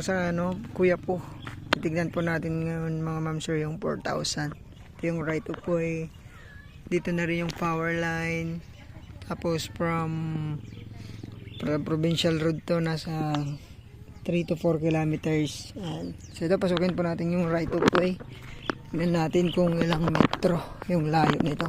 sa Kuya po. Titignan po natin ngayon mga ma'am sir yung 4,000. Ito yung right of way. Dito na rin yung power line. Tapos from provincial road to nasa 3 to 4 kilometers. So ito pasukin po natin yung right of way. Tignan natin kung ilang metro yung layo nito.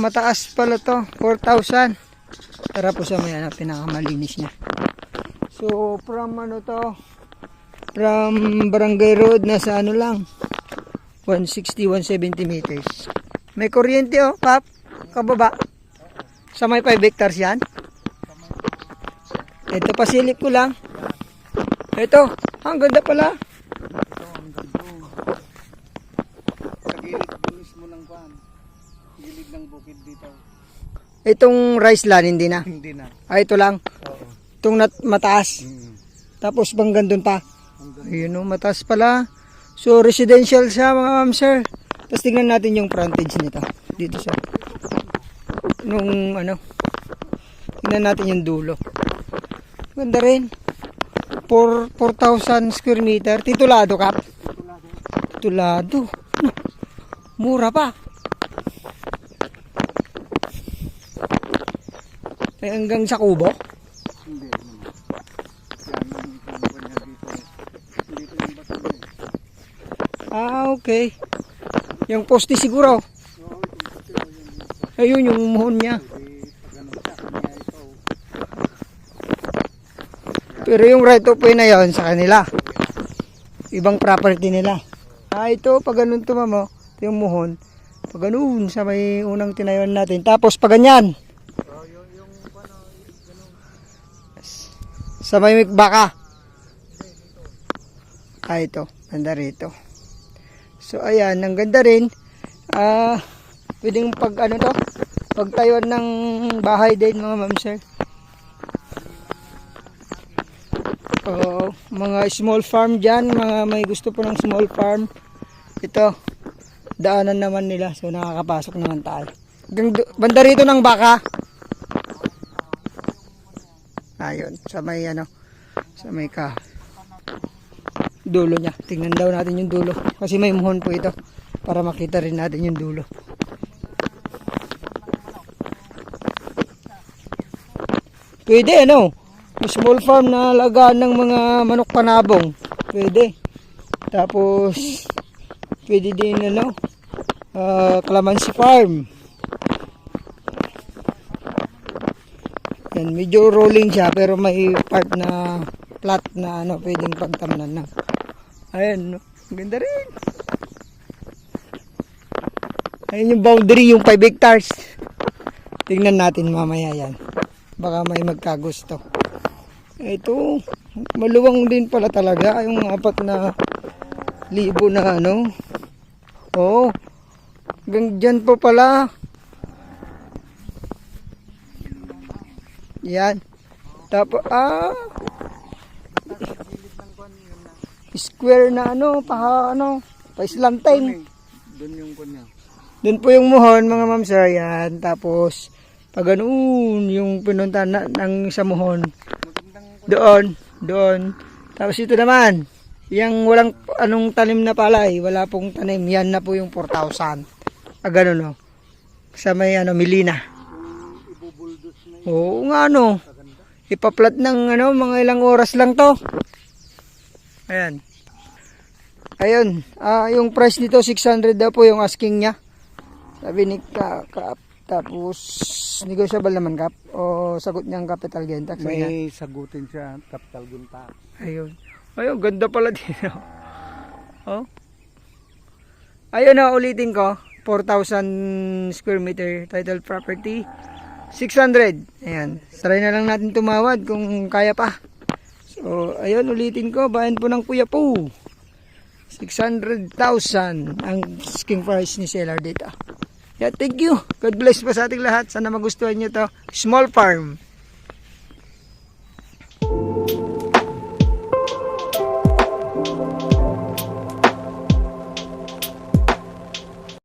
Mataas pala to, 4,000. Tara po sa may pinakamalinis niya. So from from Barangay Road nasa lang 160, 170 meters. May kuryente Pap, kababa. Sa may 5 hectares yan. Ito pasilip ko lang. Ito, ang ganda pala. Bukid dito. Itong rice land hindi na? Hindi na. Ito lang? Oo. Itong mataas? Tapos banggan dun pa? Ayun mataas pala. So residential siya mga ma'am sir. Tapos tingnan natin yung frontage nito. Dito sa tingnan natin yung dulo. Ganda rin. 4,000 square meter. Titulado Kap? Titulado. Mura pa. Hanggang sa kubo? Hindi naman. Yan ang kubo niya dito. Dito yung bato niya. Okay. Yung poste siguro. Ayun yung muhon niya. Pero yung right of way na yon sa kanila. Ibang property nila. Ito pag ganun tumamo, ito yung muhon. Pag ganun sa may unang tinayon natin. Tapos pag ganyan. Sa may baka. Ito. Ganda rito. So, ayan. Ang ganda rin. Pwedeng pagtayuan ng bahay din mga ma'am sir. Mga small farm dyan. Mga may gusto po ng small farm. Ito. Daanan naman nila. So, nakakapasok naman tayo. Banda rito ng baka. Ayun, sa may sa may dulo niya. Tingnan daw natin yung dulo kasi may muhon po ito para makita rin natin yung dulo. Pwede small farm na alagaan ng mga manok panabong. Pwede. Tapos pwede din calamansi farm. Yan, medyo rolling siya pero may part na flat na pwedeng pagtamanan na. Ayan, ganda rin. Ayun yung boundary, yung 5 hectares. Tingnan natin mamaya yan. Baka may magkagusto. Ito, maluwang din pala talaga yung 4,000 na hanggang dyan po pala. Yan. Tapos square na paislanteng. Doon yung kunya. Doon po yung muhon mga ma'am sir. Yan. Tapos pag yung pinunta ng sa muhon. Doon. Tapos ito naman Yang walang anong tanim na palay, wala pong tanim, yan na po yung 4,000. Ganun no. Sa may Milina. Ibubuldos na yun. Oo nga no. Ipaplat ng mga ilang oras lang to. Ayan. Ayun, yung price nito 600 daw po yung asking niya. Sabi ni Kap, tapos negotiable naman Kap o sagot niya ang capital gain tax niya. May sagutin siya capital gain tax. Ayun. Ayun, ganda pala dito. Oh. Ayun na ulitin ko, 4,000 square meter title property. 600. Ayan. Try na lang natin tumawad kung kaya pa. So, ayun ulitin ko, bayan po ng Kuya Po. 600,000 ang asking price ni seller dito. Yeah, thank you. God bless po sa ating lahat. Sana magustuhan nyo to. Small farm.